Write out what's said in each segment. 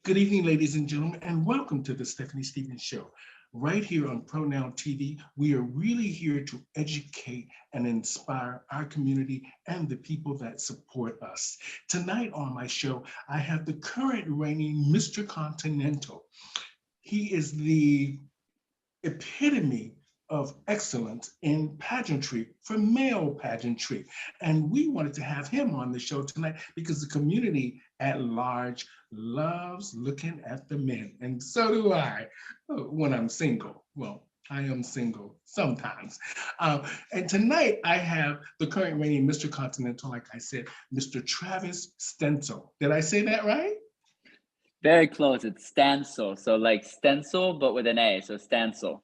Good evening, ladies and gentlemen, and welcome to the Stephanie Stevens Show. Right here on Pronoun TV, we are really here to educate and inspire our community and the people that support us. Tonight on my show, I have the current reigning Mr. Continental. He is the epitome of excellence in pageantry for male pageantry. And we wanted to have him on the show tonight because the community at large loves looking at the men. And so do I when I'm single. Well, I am single sometimes. And tonight I have the current reigning Mr. Continental, like I said, Mr. Travis Stancil. Did I say that right? Very close. It's Stancil. So like stencil, but with an A. So Stancil.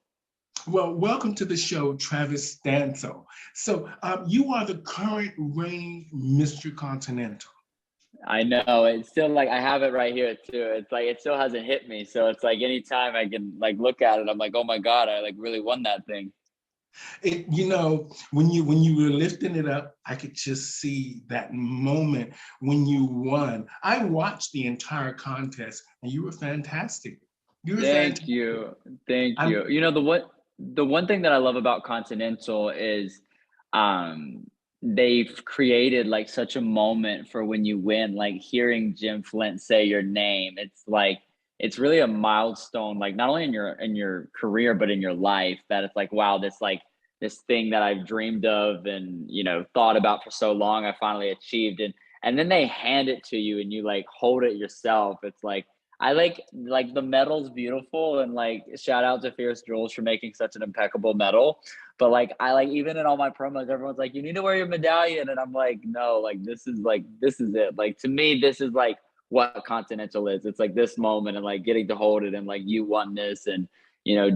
Well, welcome to the show, Travis Stancil. So you are the current reigning Mr. Continental. I know. It's still like I have it right here too. It's like it still hasn't hit me. So it's like anytime I can like look at it, I'm like, oh my God, I like really won that thing. When you were lifting it up, I could just see that moment when you won. I watched the entire contest, and you were fantastic. You were Thank fantastic. you. Thank I'm, you. The one thing that I love about Continental is um they've created like such a moment for when you win, like hearing Jim Flint say your name. It's like it's really a milestone, like not only in your career, but in your life, that it's like, wow, this thing that I've dreamed of and thought about for so long, I finally achieved. And then they hand it to you and you like hold it yourself. It's like I like the medal's beautiful, and like shout out to Fierce Jules for making such an impeccable medal. But like I like even in all my promos, everyone's like, you need to wear your medallion. And I'm like, no, this is it. Like to me, this is like what Continental is. It's like this moment and like getting to hold it and like you won this. And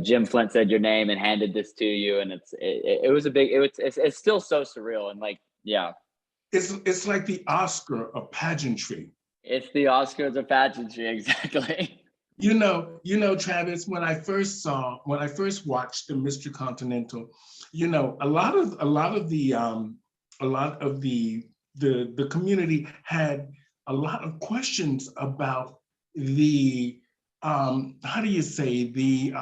Jim Flint said your name and handed this to you. And it was a big it's still so surreal. And like, yeah. it's like the Oscar of pageantry. It's the Oscars of pageantry, exactly. Travis, when I first watched the Mr. Continental, a lot of the community had a lot of questions about the how do you say the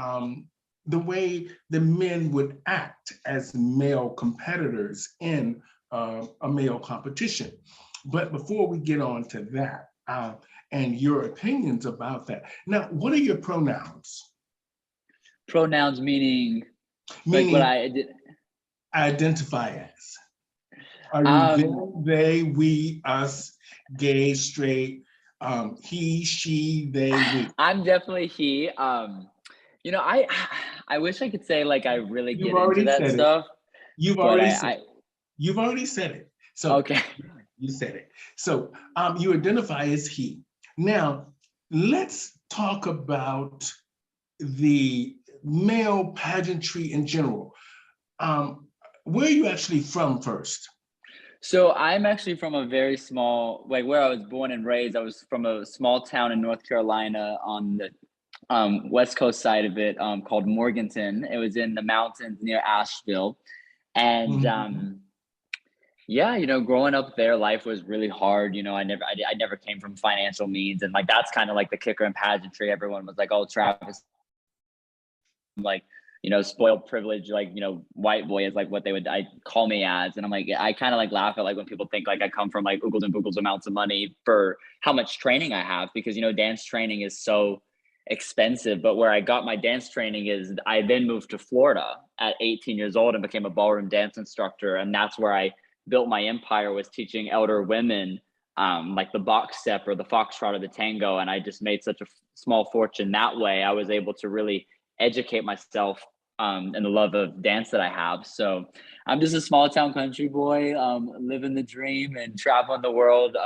way the men would act as male competitors in a male competition. But before we get on to that, and your opinions about that. Now, what are your pronouns? Pronouns meaning like what Meaning I did. identify as. Are you Um, them, they, we, us, gay, straight, he, she, they, we? I'm definitely he. I wish I could say like I really You've get into already that said it. stuff, You've but already I, said I it. You've already said it. So okay. you said it. So you identify as he. Now, let's talk about the male pageantry in general. Where are you actually from first? So I'm actually from a very small, like where I was born and raised. I was from a small town in North Carolina on the west coast side of it, called Morganton. It was in the mountains near Asheville, and Mhm. yeah, growing up there, life was really hard. I never came from financial means, and like that's kind of like the kicker in pageantry. Everyone was like, "Oh, Travis, like spoiled privilege, like white boy is like what they would call me as." And I'm like, I kind of like laugh at like when people think like I come from like oogles and boogles amounts of money for how much training I have, because dance training is so expensive. But where I got my dance training is I then moved to Florida at 18 years old and became a ballroom dance instructor, and that's where I built my empire, was teaching elder women like the box step or the foxtrot or the tango. And I just made such a small fortune that way. I was able to really educate myself and the love of dance that I have. So I'm just a small town country boy, living the dream and traveling the world,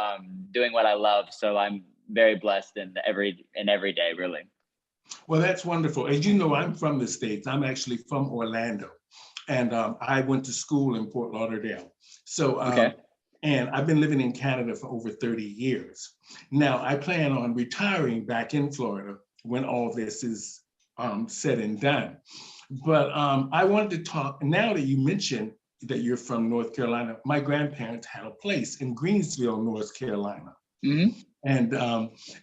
doing what I love. So I'm very blessed in every day, really. Well, that's wonderful. As you know, I'm from the States. I'm actually from Orlando, and I went to school in Fort Lauderdale. So, Okay. and I've been living in Canada for over 30 years. Now, I plan on retiring back in Florida when all this is said and done. But I wanted to talk, now that you mentioned that you're from North Carolina, my grandparents had a place in Greensville, North Carolina. Mm-hmm.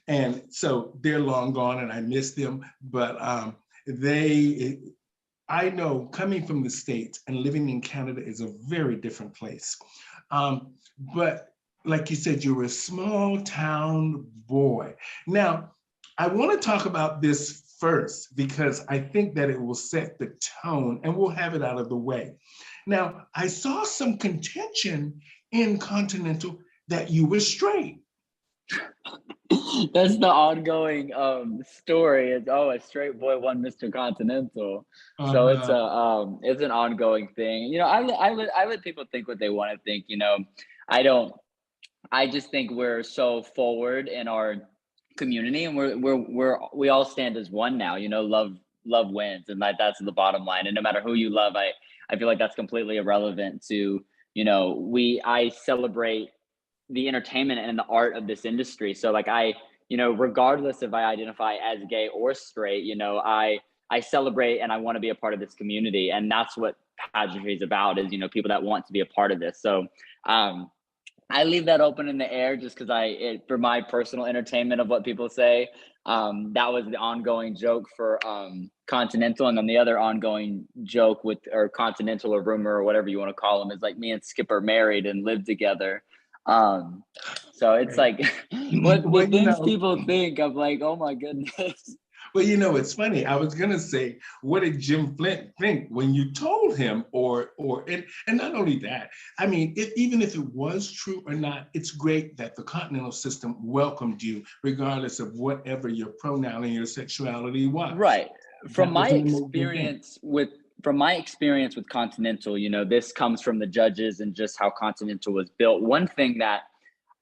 And so they're long gone, and I miss them. But they, I know, coming from the States and living in Canada is a very different place. But like you said, you were a small town boy. Now, I want to talk about this first because I think that it will set the tone, and we'll have it out of the way. Now, I saw some contention in Continental that you were straight. That's the ongoing story. It's a straight boy won Mr. Continental. So Uh, it's an ongoing thing. You know, I let people think what they want to think. You know, I don't. I just think we're so forward in our community, and we all stand as one now. You know, love wins, and that's the bottom line. And no matter who you love, I feel like that's completely irrelevant to, you know, I celebrate the entertainment and the art of this industry. So like you know, regardless if I identify as gay or straight, you know, I celebrate and I want to be a part of this community. And that's what pageantry is about, is, you know, people that want to be a part of this. So I leave that open in the air just because for my personal entertainment of what people say. That was the ongoing joke for Continental, and then the other ongoing joke or Continental or rumor or whatever you want to call them is like me and Skip are married and live together. So it's like what the well, you things know, people think. I'm like, oh my goodness. well, you know, it's funny. I was gonna say, what did Jim Flint think when you told him, and not only that, I mean, even if it was true or not, it's great that the Continental system welcomed you, regardless of whatever your pronoun and your sexuality was. Right. From That was my an amazing thing. experience with from my experience with Continental, you know, this comes from the judges and just how Continental was built. One thing that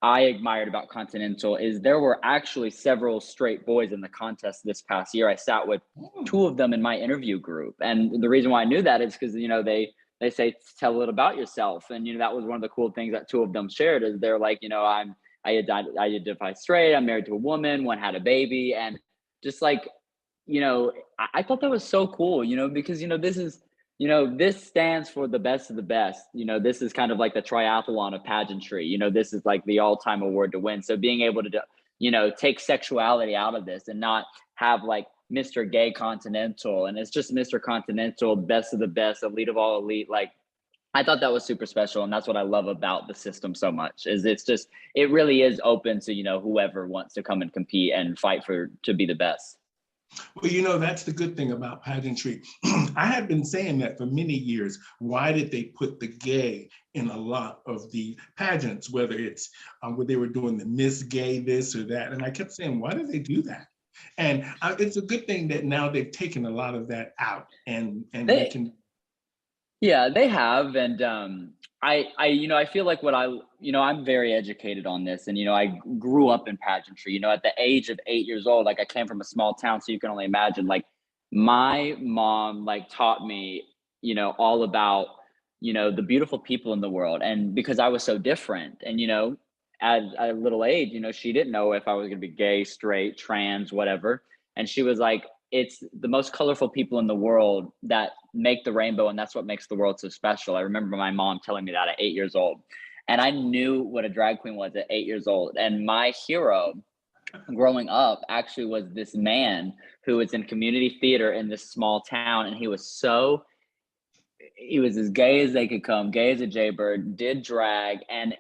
I admired about Continental is there were actually several straight boys in the contest this past year. I sat with two of them in my interview group. And the reason why I knew that is because, you know, they say, tell a little about yourself. And, you know, that was one of the cool things that two of them shared is they're like, you know, I identify straight, I'm married to a woman, one had a baby. And just like, you know, I thought that was so cool, you know, because, you know, this stands for the best of the best. You know, this is kind of like the triathlon of pageantry. You know, this is like the all-time award to win. So being able to, you know, take sexuality out of this and not have like Mr. Gay Continental and it's just Mr. Continental, best of the best, elite of all elite. Like, I thought that was super special. And that's what I love about the system so much is it really is open to, you know, whoever wants to come and compete and fight to be the best. Well, you know, that's the good thing about pageantry. I have been saying that for many years. Why did they put the gay in a lot of the pageants, whether it's where they were doing the Miss Gay this or that? And I kept saying, why did they do that? And it's a good thing that now they've taken a lot of that out and we They can. Yeah, they have, and you know, I feel like you know, I'm very educated on this, and you know, I grew up in pageantry. You know, at the age of 8 years old, like I came from a small town, so you can only imagine. Like my mom, like taught me, you know, all about, you know, the beautiful people in the world, and because I was so different, and you know, at a little age, you know, she didn't know if I was going to be gay, straight, trans, whatever, and she was like, it's the most colorful people in the world that make the rainbow, and that's what makes the world so special. I remember my mom telling me that at 8 years old, and I knew what a drag queen was at 8 years old. And my hero growing up actually was this man who was in community theater in this small town, and he was as gay as they could come, gay as a jaybird, did drag, and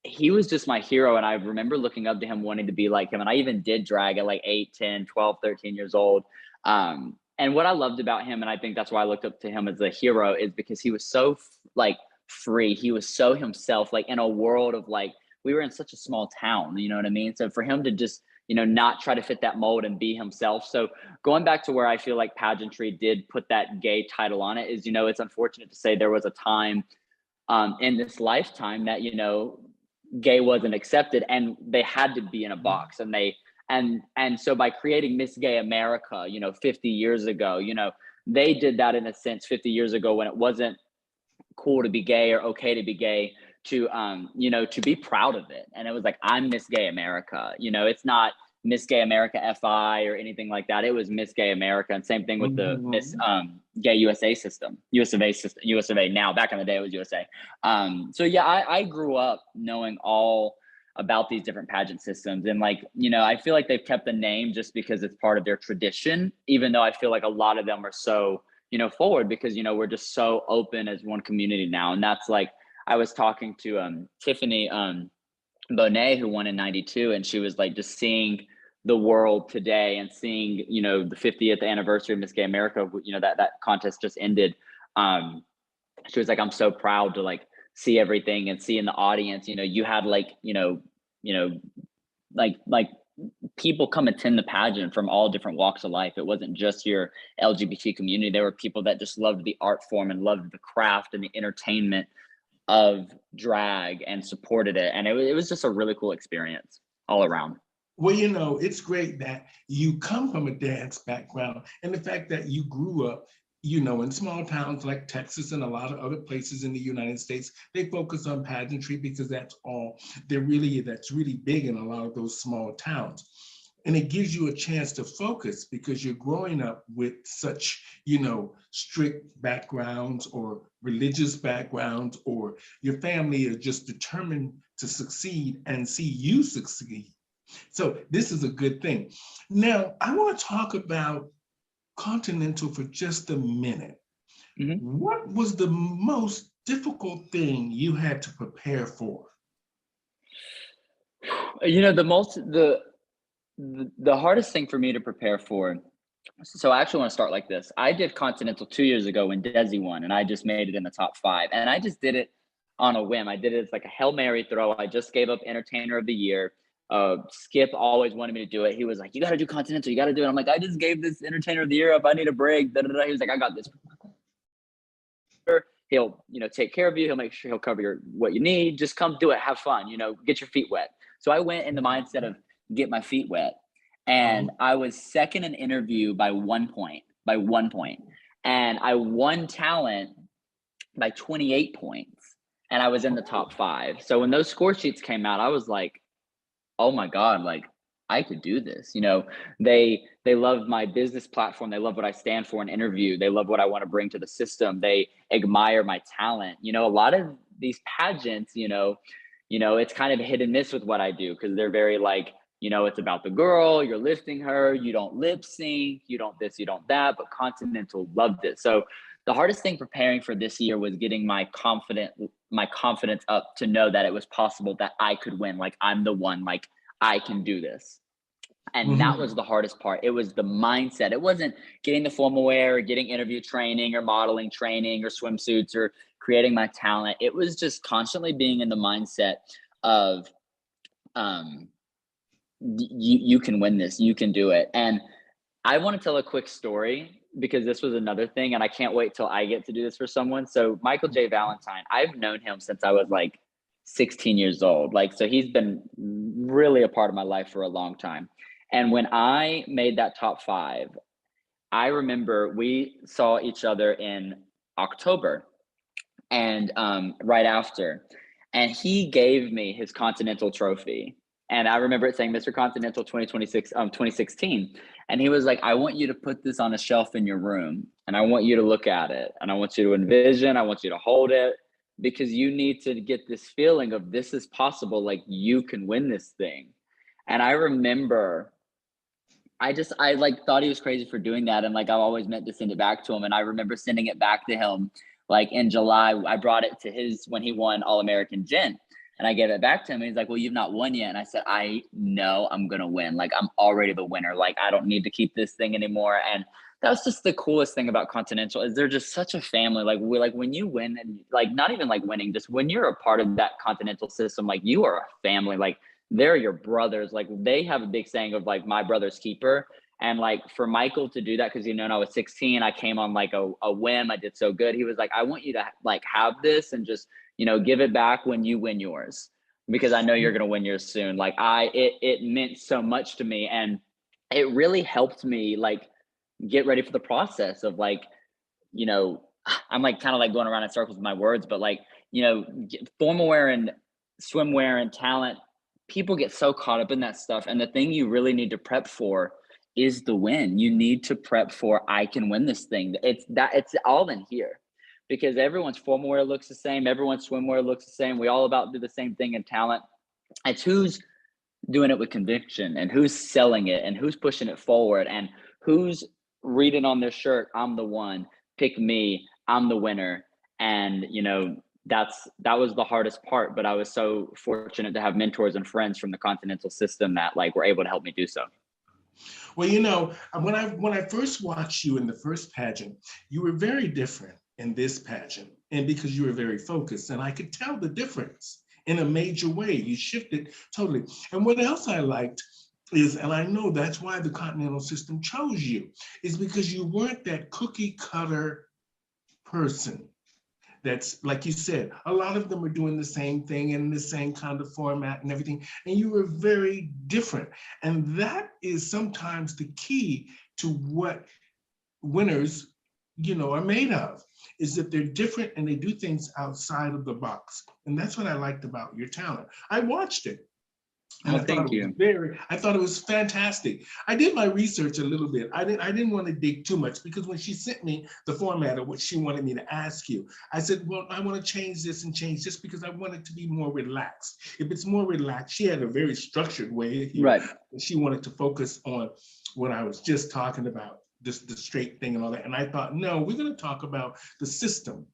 he was just my hero. And I remember looking up to him, wanting to be like him. And I even did drag at like 8, 10, 12, 13 years old. And what I loved about him, and I think that's why I looked up to him as a hero, is because he was so like free. He was so himself, like in a world of like, we were in such a small town, you know what I mean? So for him to just, you know, not try to fit that mold and be himself. So going back to where I feel like pageantry did put that gay title on it is, you know, it's unfortunate to say there was a time in this lifetime that, you know, gay wasn't accepted and they had to be in a box. And so by creating Miss Gay America, you know, 50 years ago, you know, they did that in a sense 50 years ago when it wasn't cool to be gay or okay to be gay, to you know, to be proud of it. And it was like, I'm Miss Gay America. You know, it's not Miss Gay America FI or anything like that. It was Miss Gay America. And same thing with the Miss Gay USA system, US of A now. Back in the day it was USA. So yeah, I grew up knowing all about these different pageant systems. And like, I feel like they've kept the name just because it's part of their tradition, even though I feel like a lot of them are so, forward because, we're just so open as one community now. And that's like, I was talking to Tiffany Bonet, who won in 92, and she was like just seeing the world today and seeing, the 50th anniversary of Miss Gay America, that contest just ended. She was like, I'm so proud to like see everything and see in the audience, you had like, like people come attend the pageant from all different walks of life. It wasn't just your LGBT community. There were people that just loved the art form and loved the craft and the entertainment of drag and supported it. And it was just a really cool experience all around. Well, it's great that you come from a dance background and the fact that you grew up, in small towns like Texas and a lot of other places in the United States. They focus on pageantry because that's really big in a lot of those small towns. And it gives you a chance to focus because you're growing up with such, strict backgrounds or religious backgrounds, or your family is just determined to succeed and see you succeed. So this is a good thing. Now, I want to talk about Continental for just a minute. Mm-hmm. What was the most difficult thing you had to prepare for? The hardest thing for me to prepare for. So I actually want to start like this. I did Continental 2 years ago when Desi won, and I just made it in the top 5. And I just did it on a whim. I did it as like a Hail Mary throw. I just gave up Entertainer of the Year. Skip always wanted me to do it. He was like, you got to do Continental. You got to do it. I'm like, I just gave this Entertainer of the Year up. I need a break. Da, da, da. He was like, I got this. He'll, take care of you. He'll make sure he'll cover what you need. Just come do it. Have fun, get your feet wet. So I went in the mindset of get my feet wet. And I was second in interview by 1 point. And I won talent by 28 points. And I was in the top 5. So when those score sheets came out, I was like, oh my God, like I could do this. They love my business platform. They love what I stand for in interview. They love what I want to bring to the system. They admire my talent. A lot of these pageants, it's kind of hit and miss with what I do because they're very like, it's about the girl, you're lifting her, you don't lip sync, you don't this, you don't that, but Continental loved it. So the hardest thing preparing for this year was getting my confidence up to know that it was possible that I could win. Like I'm the one, like I can do this. And that was the hardest part. It was the mindset. It wasn't getting the formal wear or getting interview training or modeling training or swimsuits or creating my talent. It was just constantly being in the mindset of, you can win this, you can do it. And I want to tell a quick story because this was another thing, and I can't wait till I get to do this for someone. So Michael J. Valentine, I've known him since I was like 16 years old. Like, so he's been really a part of my life for a long time. And when I made that top 5, I remember we saw each other in October and right after, and he gave me his Continental trophy. And I remember it saying Mr. Continental 2016. And he was like, I want you to put this on a shelf in your room. And I want you to look at it. And I want you to envision, I want you to hold it, because you need to get this feeling of this is possible. Like you can win this thing. And I remember, I like thought he was crazy for doing that. And like, I always meant to send it back to him. And I remember sending it back to him. Like in July, I brought it to his, when he won All-American Gent. And I gave it back to him. And he's like, well, you've not won yet. And I said, I know I'm going to win. Like, I'm already the winner. Like, I don't need to keep this thing anymore. And that was just the coolest thing about Continental is they're just such a family. Like, when you win, and like, not even like winning, just when you're a part of that Continental system, like you are a family. Like they're your brothers. Like they have a big saying of like, my brother's keeper. And like for Michael to do that, because when I was 16, I came on like a whim. I did so good. He was like, I want you to like have this and just, give it back when you win yours, because I know you're going to win yours soon. Like it meant so much to me. And it really helped me like get ready for the process of like, I'm like kind of like going around in circles with my words, but like, formal wear and swimwear and talent, people get so caught up in that stuff. And the thing you really need to prep for is the win. You need to prep for, I can win this thing. It's all in here. Because everyone's formal wear looks the same. Everyone's swimwear looks the same. We all about do the same thing in talent. It's who's doing it with conviction and who's selling it and who's pushing it forward and who's reading on their shirt, I'm the one, pick me, I'm the winner. And that was the hardest part, but I was so fortunate to have mentors and friends from the Continental system that like were able to help me do so. Well, when I first watched you in the first pageant, you were very different in this pageant, and because you were very focused, and I could tell the difference in a major way. You shifted totally. And what else I liked is, and I know that's why the Continental system chose you, is because you weren't that cookie cutter person. That's like you said, a lot of them are doing the same thing in the same kind of format and everything, and you were very different. And that is sometimes the key to what winners, are made of, is that they're different and they do things outside of the box. And that's what I liked about your talent. I watched it. And Well, thank you. I thought it was fantastic. I did my research a little bit. I didn't want to dig too much, because when she sent me the format of what she wanted me to ask you, I said, well, I want to change this and change this because I want it to be more relaxed. If it's more relaxed, she had a very structured way here. Right. She wanted to focus on what I was just talking about, just the straight thing and all that. And I thought, no, we're going to talk about the system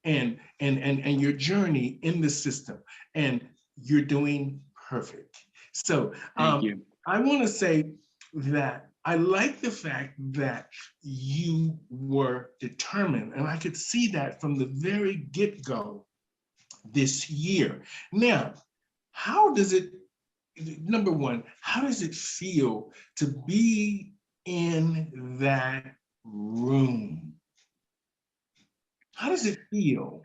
and your journey in the system. And you're doing perfect. So Thank you. I want to say that I like the fact that you were determined, and I could see that from the very get-go this year. Now, how does it, number one, how does it feel to be in that room? How does it feel?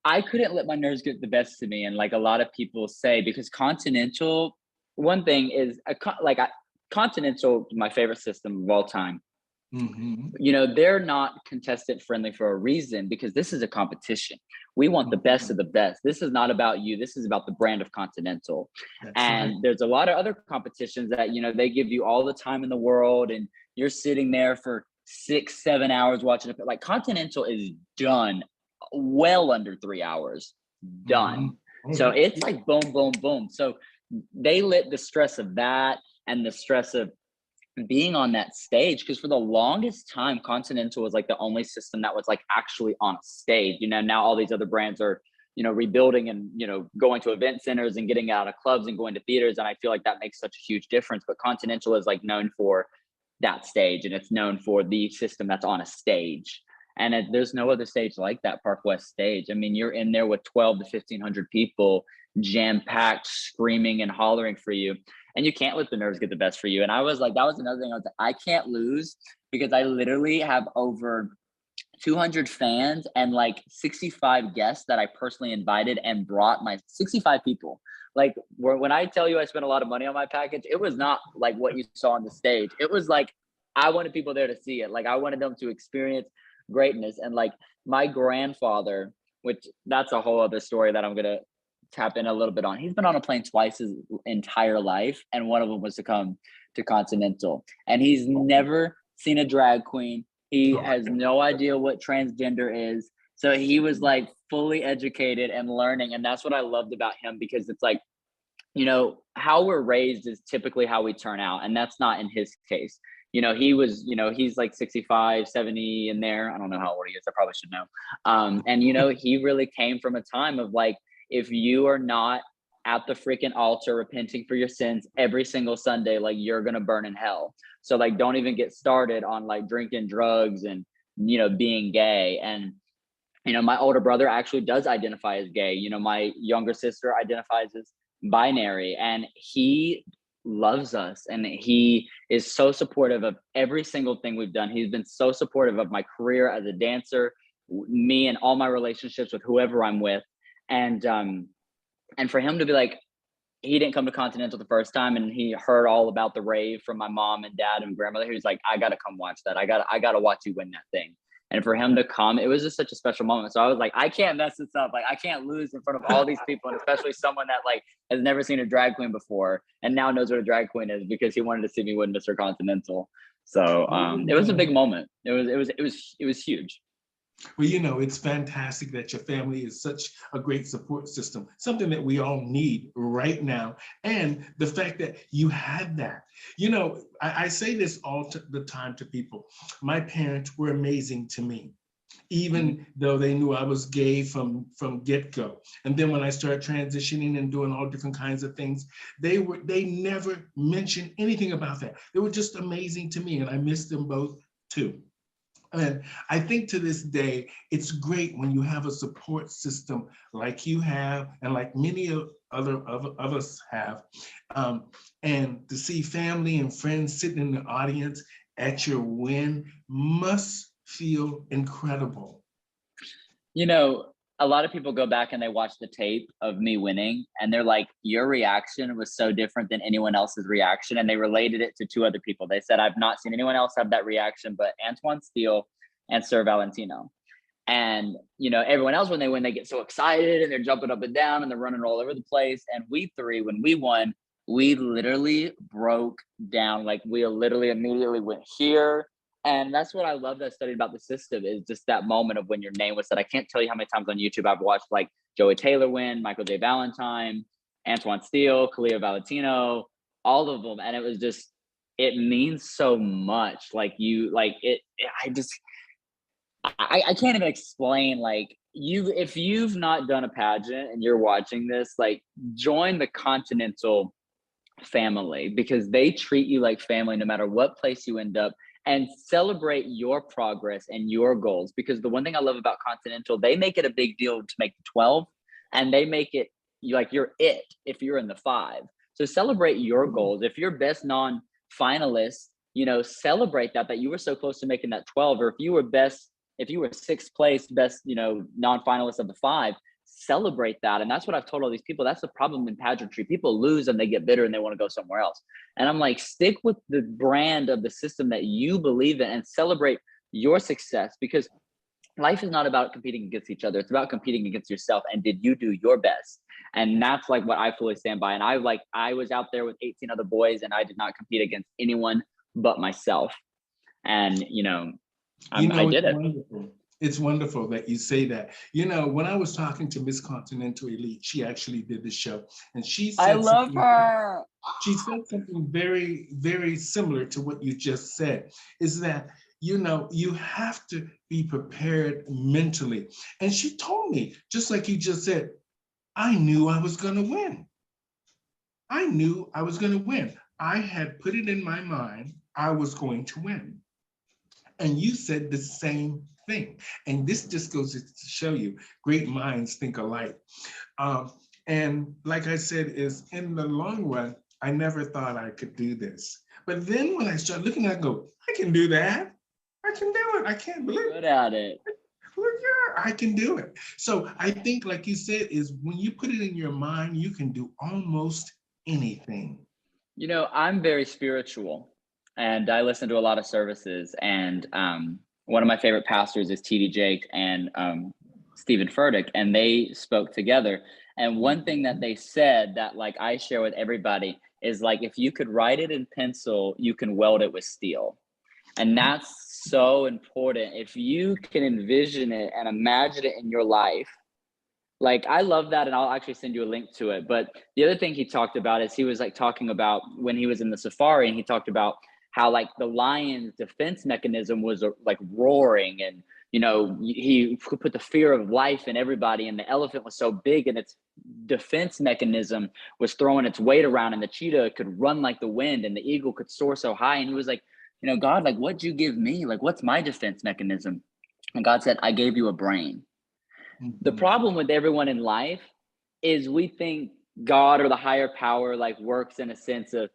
I couldn't let my nerves get the best of me. And like a lot of people say, because Continental, one thing is Continental, my favorite system of all time. Mm-hmm. They're not contestant friendly for a reason, because this is a competition. We want the best of the best. This is not about you. This is about the brand of Continental. That's and right. There's a lot of other competitions that, they give you all the time in the world and you're sitting there for 6-7 hours watching it. Like Continental is done well under 3 hours, done. Mm-hmm. So it's like boom, boom, boom. So they let the stress of that and the stress of being on that stage, because for the longest time Continental was like the only system that was like actually on a stage. Now all these other brands are rebuilding and going to event centers and getting out of clubs and going to theaters, and I feel like that makes such a huge difference. But Continental is like known for that stage, and it's known for the system that's on a stage. And there's no other stage like that Park West stage. I mean, you're in there with 12 to 1,500 people, jam packed, screaming and hollering for you. And you can't let the nerves get the best for you. And I was like, that was another thing. I was like, I can't lose, because I literally have over 200 fans and like 65 guests that I personally invited and brought, my 65 people. Like when I tell you I spent a lot of money on my package, it was not like what you saw on the stage. It was like, I wanted people there to see it. Like I wanted them to experience greatness. And like my grandfather, which that's a whole other story that I'm going to tap in a little bit on. He's been on a plane twice his entire life, and one of them was to come to Continental. And he's never seen a drag queen. He has no idea what transgender is. So he was like fully educated and learning. And that's what I loved about him, because it's like, how we're raised is typically how we turn out. And that's not in his case. He was, he's like 65, 70 in there. I don't know how old he is. I probably should know. And, he really came from a time of like, if you are not at the freaking altar repenting for your sins every single Sunday, like you're going to burn in hell. So like, don't even get started on like drinking drugs and, being gay. And, my older brother actually does identify as gay. My younger sister identifies as binary, and he loves us. And he is so supportive of every single thing we've done. He's been so supportive of my career as a dancer, me and all my relationships with whoever I'm with. And for him to be like, he didn't come to Continental the first time, and he heard all about the rave from my mom and dad and grandmother. He was like, I gotta come watch that. I gotta watch you win that thing. And for him to come, it was just such a special moment. So I was like, I can't mess this up. Like I can't lose in front of all these people, and especially someone that like has never seen a drag queen before and now knows what a drag queen is because he wanted to see me win Mr. Continental. So it was a big moment. It was huge. Well, it's fantastic that your family is such a great support system, something that we all need right now. And the fact that you had that, I say this the time to people. My parents were amazing to me, even though they knew I was gay from get-go. And then when I started transitioning and doing all different kinds of things, they never mentioned anything about that. They were just amazing to me, and I miss them both too. And I think to this day, it's great when you have a support system like you have, and like many of us have, um, and to see family and friends sitting in the audience at your win must feel incredible. You know, a lot of people go back and they watch the tape of me winning and they're like, your reaction was so different than anyone else's reaction. And they related it to two other people. They said, I've not seen anyone else have that reaction but Antoine Steele and Sir Valentino. And, everyone else, when they win, they get so excited and they're jumping up and down and they're running all over the place. And we three, when we won, we literally broke down. Like, we literally immediately went here. And that's what I love that I studied about the system, is just that moment of when your name was said. I can't tell you how many times on YouTube I've watched like Joey Taylor win, Michael J. Valentine, Antoine Steele, Kalia Valentino, all of them. And it was just, it means so much. Like I can't even explain, like, if you've not done a pageant and you're watching this, like, join the Continental family, because they treat you like family no matter what place you end up, and celebrate your progress and your goals. Because the one thing I love about Continental, they make it a big deal to make the 12, and they make it like you're it if you're in the 5. So celebrate your goals. If you're best non-finalist, celebrate that you were so close to making that 12. Or if you were 6th place, best, non-finalist of the 5, celebrate that. And that's what I've told all these people. That's the problem in pageantry. People lose and they get bitter and they want to go somewhere else. And I'm like, stick with the brand of the system that you believe in and celebrate your success, because life is not about competing against each other. It's about competing against yourself. And did you do your best? And that's like what I fully stand by. And I was out there with 18 other boys and I did not compete against anyone but myself. And, I did it. Wonderful. It's wonderful that you say that. When I was talking to Miss Continental Elite, she actually did the show, and I love her. She said something very, very similar to what you just said, is that, you have to be prepared mentally. And she told me, just like you just said, I knew I was going to win. I knew I was going to win. I had put it in my mind I was going to win. And you said the same thing. And this just goes to show you, great minds think alike. And like I said, is in the long run, I never thought I could do this. But then when I start looking at it, I go, I can do that. I can do it. I can't believe it. Good at it. Look here, I can do it. So I think, like you said, is when you put it in your mind, you can do almost anything. I'm very spiritual. And I listen to a lot of services, and one of my favorite pastors is T.D. Jakes and Stephen Furtick, and they spoke together. And one thing that they said that like I share with everybody is like, if you could write it in pencil, you can weld it with steel. And that's so important. If you can envision it and imagine it in your life, like, I love that. And I'll actually send you a link to it. But the other thing he talked about is he was like talking about when he was in the safari, and he talked about how like the lion's defense mechanism was like roaring, and he put the fear of life in everybody, and the elephant was so big and its defense mechanism was throwing its weight around, and the cheetah could run like the wind and the eagle could soar so high. And he was like, God, like, what'd you give me? Like, what's my defense mechanism? And God said, I gave you a brain. The problem with everyone in life is we think God or the higher power like works in a sense of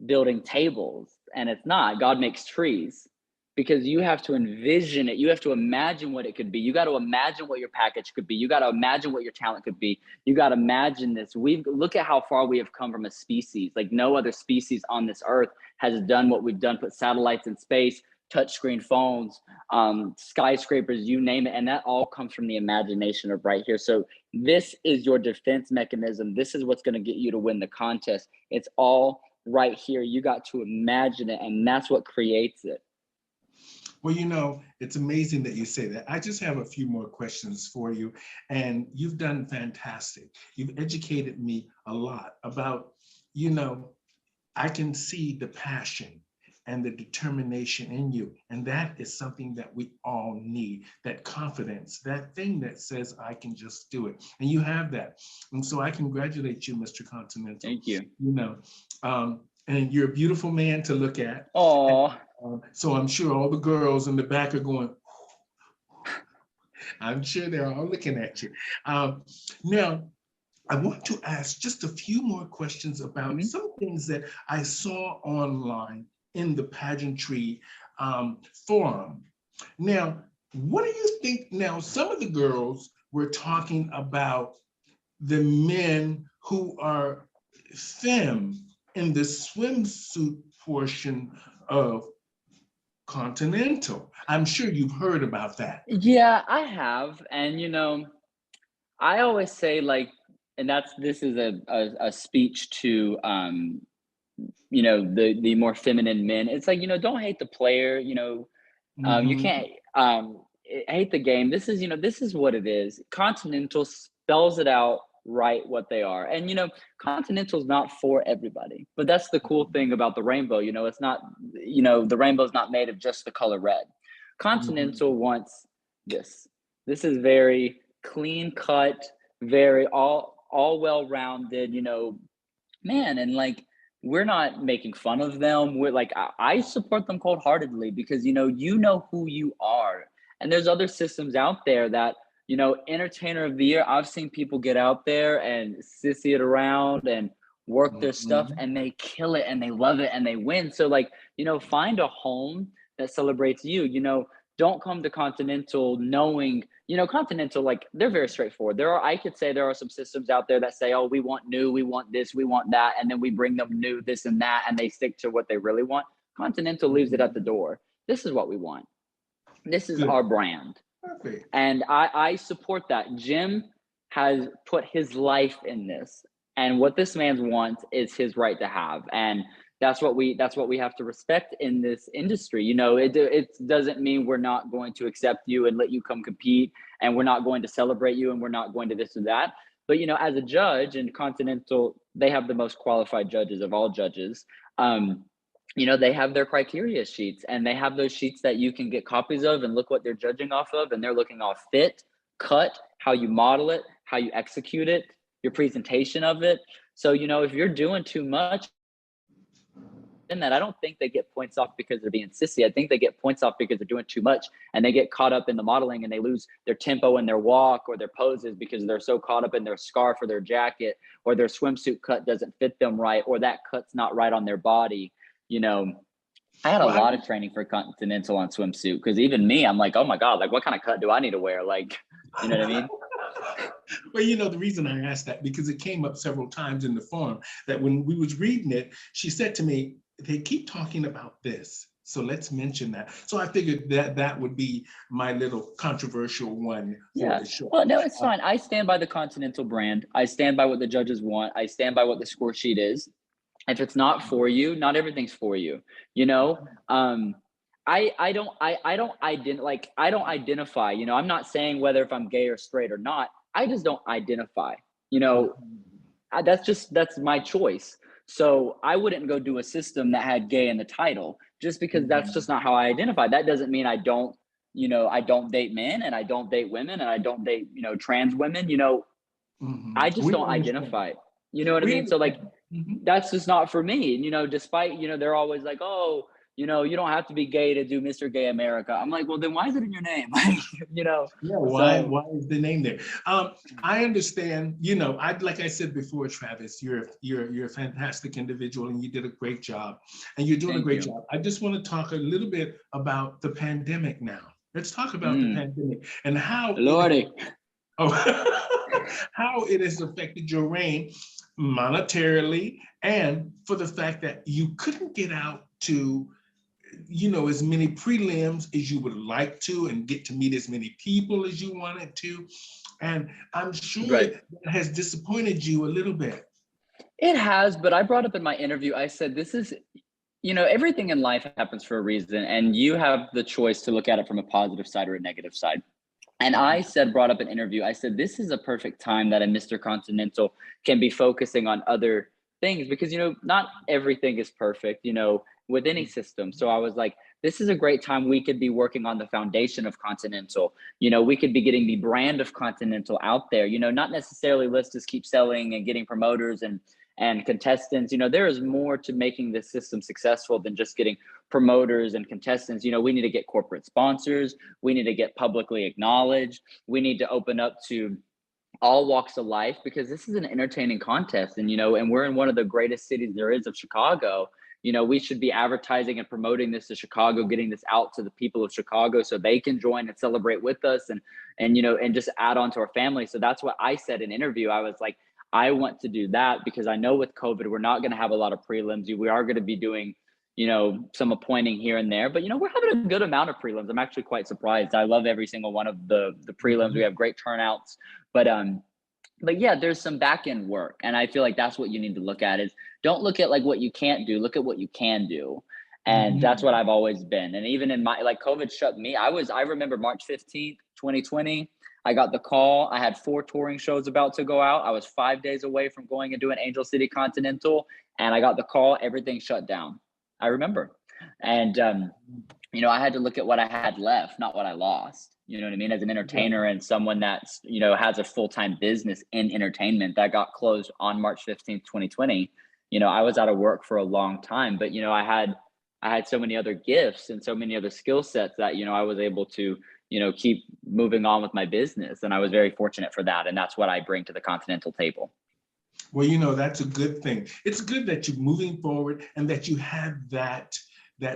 building tables, and it's not. God makes trees, because you have to envision it. You have to imagine what it could be. You got to imagine what your package could be. You got to imagine what your talent could be. You got to imagine this. Look at how far we have come from a species. Like, no other species on this earth has done what we've done, put satellites in space, touchscreen phones, skyscrapers, you name it. And that all comes from the imagination of right here. So this is your defense mechanism. This is what's going to get you to win the contest. It's all right here. You got to imagine it, and that's what creates it. Well, you know, it's amazing that you say that. I just have a few more questions for you, and you've done fantastic. You've educated me a lot about, you know, I can see the passion and the determination in you. And that is something that we all need, that confidence, that thing that says, I can just do it. And you have that. And so I congratulate you, Mr. Continental. Thank you. You know, and you're a beautiful man to look at. Oh, So I'm sure all the girls in the back are going, I'm sure they're all looking at you. Now, I want to ask just a few more questions about some things that I saw online in the pageantry forum. Now, what do you think? Now, some of the girls were talking about the men who are femme in the swimsuit portion of Continental. I'm sure you've heard about that. yeah, I have. And, I always say, like, and this is a speech to, the more feminine men. It's like, don't hate the player, you Mhm. can't hate the game. This is what it is. Continental spells it out right what they are. And Continental's not for everybody. But that's the cool thing about the rainbow. It's not, the rainbow's not made of just the color red. Mhm. Continental wants this. This is very clean cut, very all well-rounded, man. And like, we're not making fun of them. We're like, I support them cold-heartedly because you know who you are. And there's other systems out there that, entertainer of the year, I've seen people get out there and sissy it around and work their stuff, Mhm. and they kill it and they love it and they win. So like, find a home that celebrates you. Don't come to Continental knowing, Continental, like, they're very straightforward. I could say there are some systems out there that say, oh, we want new, we want this, we want that. And then we bring them new, this and that, and they stick to what they really want. Continental leaves it at the Mhm. door. This is what we want. This is Good. our brand. Perfect. And I support that. Jim has put his life in this. And what this man wants is his right to have. And that's what we have to respect in this industry. It doesn't mean we're not going to accept you and let you come compete, and we're not going to celebrate you, and we're not going to this or that. But as a judge in Continental, they have the most qualified judges of all judges. They have their criteria sheets, and they have those sheets that you can get copies of and look what they're judging off of. And they're looking off fit, cut, how you model it, how you execute it, your presentation of it. So, if you're doing too much in that, I don't think they get points off because they're being sissy. I think they get points off because they're doing too much, and they get caught up in the modeling, and they lose their tempo in their walk or their poses because they're so caught up in their scarf or their jacket, or their swimsuit cut doesn't fit them right, or that cut's not right on their body. You know, I had a Well, I lot of training for Continental on swimsuit, because even me, I'm like, oh my God, like, what kind of cut do I need to wear? Like, you know what I mean? well, the reason I asked that because it came up several times in the forum that when we was reading it, she said to me, they keep talking about this. So let's mention that. So I figured that that would be my little controversial one for Yeah. the show. Well, no, it's fine. I stand by the Continental brand. I stand by what the judges want. I stand by what the score sheet is. If it's not for you, not everything's for you. You know, I don't identify. I'm not saying whether if I'm gay or straight or not. I just don't identify. You know, that's my choice. So I wouldn't go do a system that had gay in the title just because that's just not how I identify. That doesn't mean I don't date men, and I don't date women, and I don't date, trans women. I just We don't understand. identify. You know what I We mean? So like, understand. Mhm. that's just not for me. And, despite, they're always like, oh, you don't have to be gay to do Mr. Gay America. I'm like, well, then why is it in your name? you know, Yeah, so why is the name there? I understand, I like I said before, Travis, you're a fantastic individual and you did a great job and you're doing a thank great you. job. I just want to talk a little bit about the pandemic now. Let's talk about the Mm, pandemic and how it has, Lordy. how it has affected your reign monetarily and for the fact that you couldn't get out to as many prelims as you would like to and get to meet as many people as you wanted to. And I'm sure Right. that has disappointed you a little bit. It has, but I brought up in my interview, I said, this is, everything in life happens for a reason, and you have the choice to look at it from a positive side or a negative side. And I brought up an interview. I said, this is a perfect time that a Mr. Continental can be focusing on other things because, not everything is perfect, with any system. So I was like, this is a great time. We could be working on the foundation of Continental. We could be getting the brand of Continental out there, not necessarily let's just keep selling and getting promoters and contestants. There is more to making this system successful than just getting promoters and contestants. We need to get corporate sponsors. We need to get publicly acknowledged. We need to open up to all walks of life because this is an entertaining contest. And, and we're in one of the greatest cities there is of Chicago. We should be advertising and promoting this to Chicago, getting this out to the people of Chicago so they can join and celebrate with us and just add on to our family. So that's what I said in interview. I was like, I want to do that because I know with COVID, we're not going to have a lot of prelims. We are going to be doing, some appointing here and there, but, we're having a good amount of prelims. I'm actually quite surprised. I love every single one of the prelims. We have great turnouts, but yeah, there's some back end work. And I feel like that's what you need to look at is don't look at like what you can't do, look at what you can do. And that's what I've always been. And even in my, like COVID shut me, I remember March 15th, 2020, I got the call. I had 4 touring shows about to go out. I was 5 days away from going and doing Angel City Continental. And I got the call, everything shut down. I remember. And, I had to look at what I had left, not what I lost. You know what I mean? As an entertainer and someone that's, has a full-time business in entertainment that got closed on March 15th, 2020. I was out of work for a long time, but, I had so many other gifts and so many other skill sets that, I was able to, keep moving on with my business. And I was very fortunate for that. And that's what I bring to the Continental table. Well, that's a good thing. It's good that you're moving forward and that you have that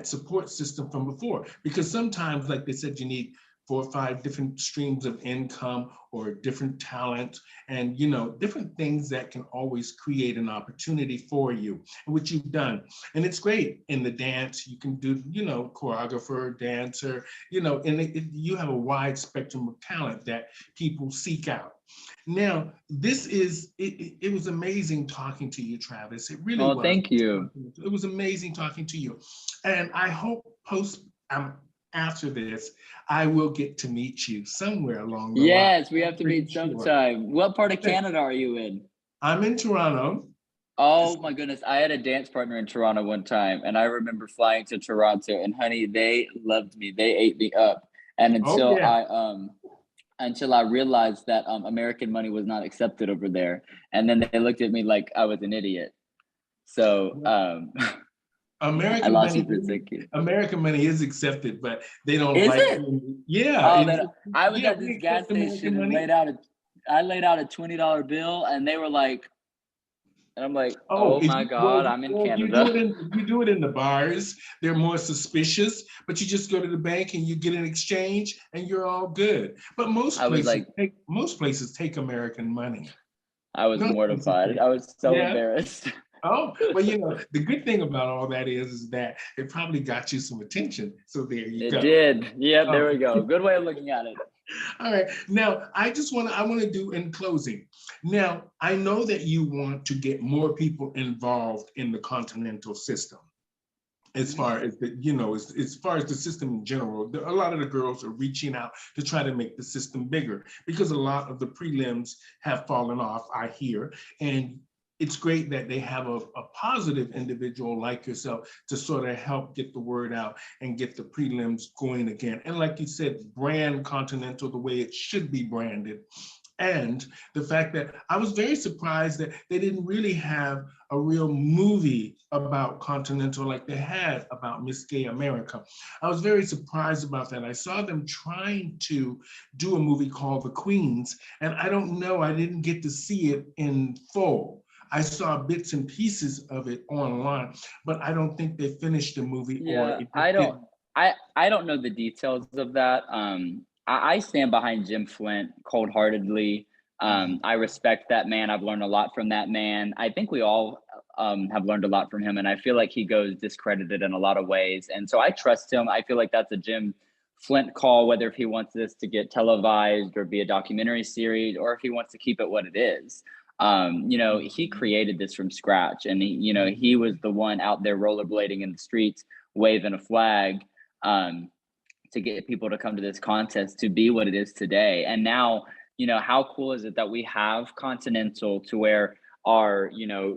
support system from before, because sometimes, like they said, you need 4 or 5 different streams of income or different talent and, different things that can always create an opportunity for you, which you've done. And it's great in the dance. You can do, choreographer, dancer, and you have a wide spectrum of talent that people seek out. Now, it was amazing talking to you, Travis. It really was. Thank you. It was amazing talking to you. And I hope after this, I will get to meet you somewhere along the line. Yes, we have to meet sometime. Sure. What part of Canada are you in? I'm in Toronto. Oh my goodness. I had a dance partner in Toronto one time, and I remember flying to Toronto, and honey, they loved me. They ate me up. And until I realized that American money was not accepted over there. And then they looked at me like I was an idiot. So American money is accepted, but they don't like it. Yeah. I was at this gas station and I laid out a $20 bill, and they were like, and I'm like, oh my God, I'm in Canada. You do it in the bars. They're more suspicious, but you just go to the bank and you get an exchange and you're all good. But most places take American money. I was mortified. I was so embarrassed. Oh, well, the good thing about all that is that it probably got you some attention. So there you go. It did. Yeah, there we go. Good way of looking at it. All right. Now, I want to do in closing. Now, I know that you want to get more people involved in the Continental system. As far as as far as the system in general, a lot of the girls are reaching out to try to make the system bigger because a lot of the prelims have fallen off, I hear, and it's great that they have a positive individual like yourself to sort of help get the word out and get the prelims going again. And like you said, brand Continental the way it should be branded. And the fact that I was very surprised that they didn't really have a real movie about Continental like they had about Miss Gay America. I was very surprised about that. I saw them trying to do a movie called The Queens, and I don't know, I didn't get to see it in full. I saw bits and pieces of it online, but I don't think they finished the movie. Yeah, I don't know the details of that. I stand behind Jim Flint cold-heartedly. I respect that man. I've learned a lot from that man. I think we all have learned a lot from him, and I feel like he goes discredited in a lot of ways. And so I trust him. I feel like that's a Jim Flint call, whether if he wants this to get televised or be a documentary series, or if he wants to keep it what it is. You know, he created this from scratch, and he was the one out there rollerblading in the streets, waving a flag, to get people to come to this contest to be what it is today. And now, how cool is it that we have Continental to where our,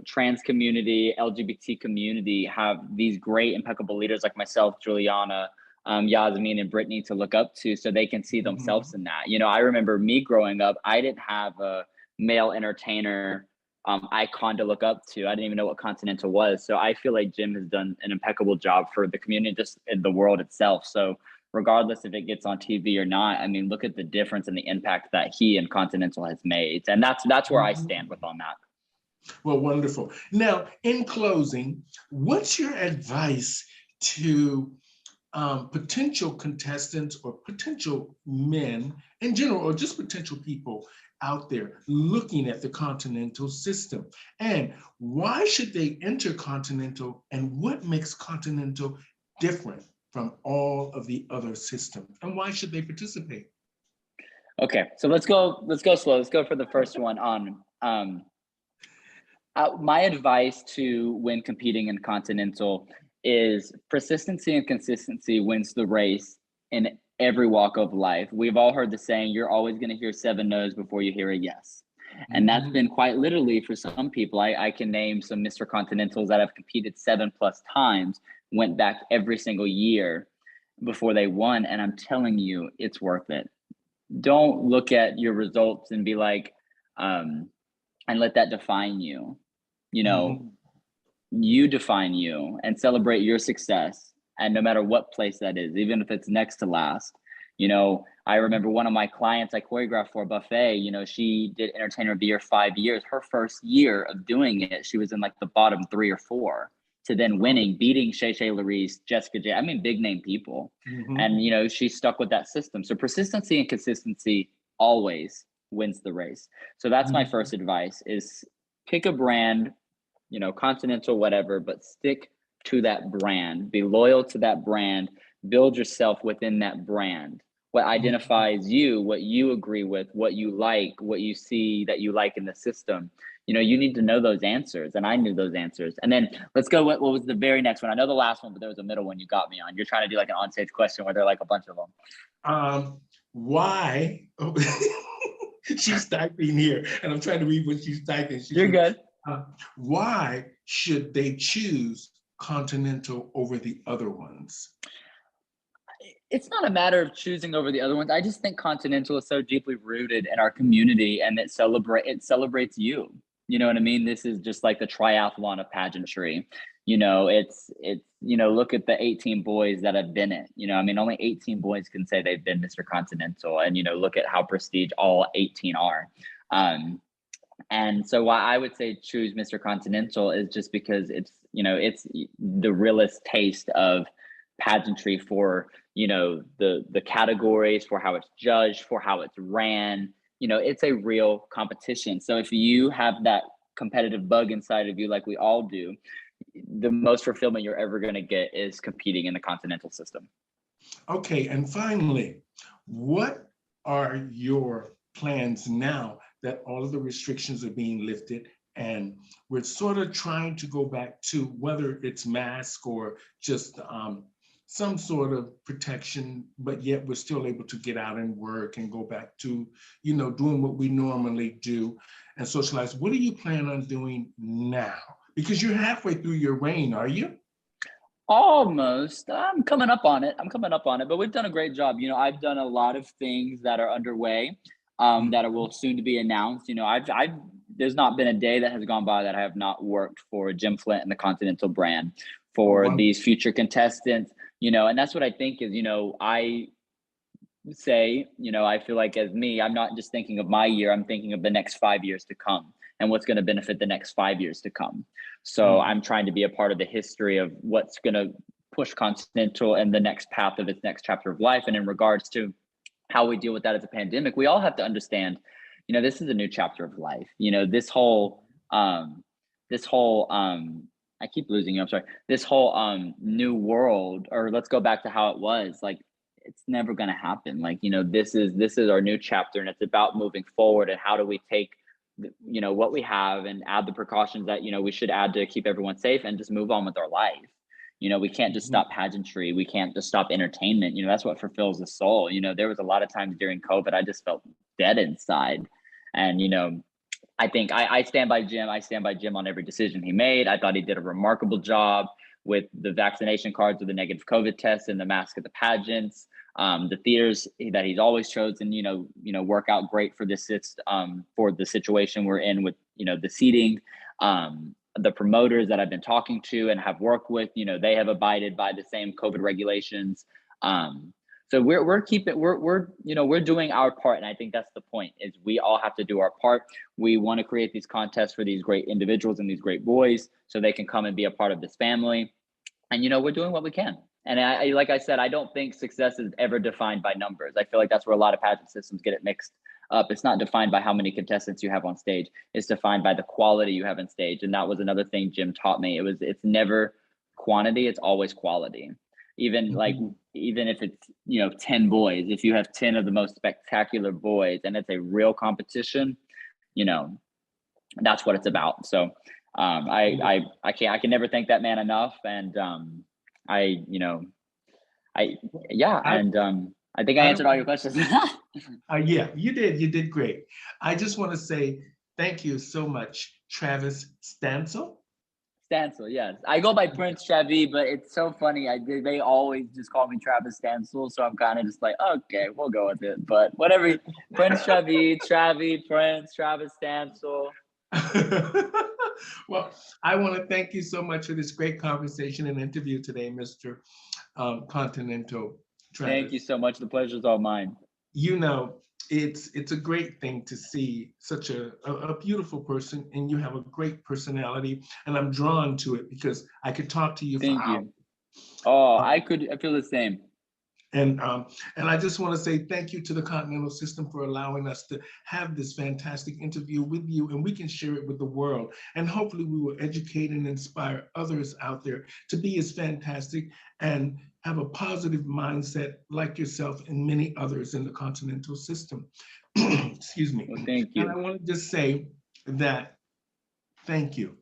trans community, LGBT community have these great, impeccable leaders like myself, Juliana, Yasmin, and Brittany to look up to, so they can see themselves in that. I remember me growing up, I didn't have a male entertainer icon to look up to. I didn't even know what Continental was. So I feel like Jim has done an impeccable job for the community, just in the world itself. So regardless if it gets on TV or not, I mean, look at the difference and the impact that he and Continental has made. And that's where I stand with on that. Well, wonderful. Now, in closing, what's your advice to potential contestants or potential men in general, or just potential people out there looking at the Continental system? And why should they enter Continental, and what makes Continental different from all of the other systems? And why should they participate? Okay, so let's go slow. Let's go for the first one on my advice to when competing in Continental is persistency and consistency wins the race in every walk of life. We've all heard the saying, you're always going to hear 7 no's before you hear a yes. And that's been quite literally for some people. I can name some Mr. Continentals that have competed 7+ times, went back every single year before they won. And I'm telling you, it's worth it. Don't look at your results and be like, and let that define you. You define you, and celebrate your success. And no matter what place that is, even if it's next to last. I remember one of my clients I choreographed for, Buffet, she did Entertainer of the Year 5 years. Her first year of doing it, she was in like the bottom 3 or 4, to then winning, beating Shay Larice, Jessica J. I mean, big name people. And, she stuck with that system. So persistency and consistency always wins the race. So that's my first advice, is pick a brand, Continental, whatever, but stick to that brand, be loyal to that brand, build yourself within that brand. What identifies you, what you agree with, what you like, what you see that you like in the system. You need to know those answers, and I knew those answers. And then let's go, what was the very next one? I know the last one, but there was a middle one you got me on. You're trying to do like an on-stage question where there are like a bunch of them. Why? She's typing here, and I'm trying to read what she's typing. You're good. Why should they choose Continental over the other ones? It's not a matter of choosing over the other ones. I just think Continental is so deeply rooted in our community, and it celebrates you. You know what I mean? This is just like the triathlon of pageantry. It's look at the 18 boys that have been it. Only 18 boys can say they've been Mr. Continental, and look at how prestige all 18 are. And so why I would say choose Mr. Continental is just because it's the realest taste of pageantry for the categories, for how it's judged, for how it's ran. It's a real competition. So if you have that competitive bug inside of you, like we all do, the most fulfillment you're ever going to get is competing in the Continental system. Okay, and finally, what are your plans now that all of the restrictions are being lifted, and we're sort of trying to go back to, whether it's mask or just some sort of protection, but yet we're still able to get out and work and go back to, doing what we normally do and socialize. What do you plan on doing now? Because you're halfway through your reign, are you? Almost. I'm coming up on it, but we've done a great job. I've done a lot of things that are underway that will soon to be announced. There's not been a day that has gone by that I have not worked for Jim Flint and the Continental brand for these future contestants, and that's what I think is, I say, I feel like as me, I'm not just thinking of my year, I'm thinking of the next 5 years to come and what's going to benefit the next 5 years to come. So I'm trying to be a part of the history of what's going to push Continental and the next path of its next chapter of life. And in regards to how we deal with that as a pandemic, we all have to understand, this is a new chapter of life. This whole I keep losing you. I'm sorry. This whole new world, or let's go back to how it was. Like, it's never going to happen. Like, this is our new chapter, and it's about moving forward. And how do we take you know, what we have and add the precautions that, you know, we should add to keep everyone safe and just move on with our life. You know, we can't just stop pageantry. We can't just stop entertainment. You know, that's what fulfills the soul. You know, there was a lot of times during COVID, I just felt dead inside. And, you know, I think I stand by Jim. I stand by Jim on every decision he made. I thought he did a remarkable job with the vaccination cards, with the negative COVID tests, and the mask at the pageants. The theaters that he's always chosen, you know, work out great for this for the situation we're in with, you know, the seating. The promoters that I've been talking to and have worked with, you know, they have abided by the same COVID regulations. So we're doing our part, and I think that's the point. Is we all have to do our part. We want to create these contests for these great individuals and these great boys, so they can come and be a part of this family. And you know, we're doing what we can. And I like I said, I don't think success is ever defined by numbers. I feel like that's where a lot of pageant systems get it mixed up. It's not defined by how many contestants you have on stage. It's defined by the quality you have on stage. And that was another thing Jim taught me. It's never quantity, it's always quality. Even if it's, you know, 10 boys, if you have 10 of the most spectacular boys and it's a real competition, you know, that's what it's about. So I can never thank that man enough. And I think I answered all your questions. Yeah, you did great. I just want to say thank you so much, Travis Stancil. Stancil, yes. I go by Prince Travis, but it's so funny. They always just call me Travis Stancil, so I'm kind of just like, okay, we'll go with it. But whatever, Prince Travis, Prince, Travis Stancil. Well, I want to thank you so much for this great conversation and interview today, Mr. Continental Travis. Thank you so much. The pleasure's all mine. You know, it's a great thing to see such a beautiful person, and you have a great personality, and I'm drawn to it because I could talk to you for hours. Oh, I feel the same. And I just want to say thank you to the Continental System for allowing us to have this fantastic interview with you, and we can share it with the world. And hopefully we will educate and inspire others out there to be as fantastic and have a positive mindset like yourself and many others in the Continental System. Excuse me. Well, thank you. And I want to just say that thank you.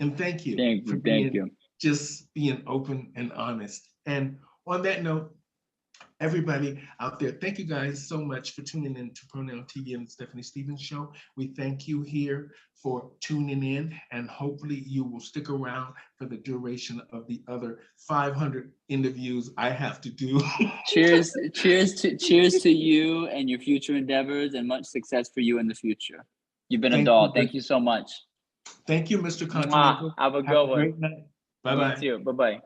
And thank you for just being open and honest. And on that note, everybody out there, thank you guys so much for tuning in to Pronoun TV and the Stephanie Stevens Show. We thank you here for tuning in, and hopefully you will stick around for the duration of the other 500 interviews I have to do. Cheers to you and your future endeavors, and much success for you in the future. You've been a doll. Thank you so much. Thank you, Mr. Continental. Have a good one. Great night. Bye-bye. You too. Bye-bye.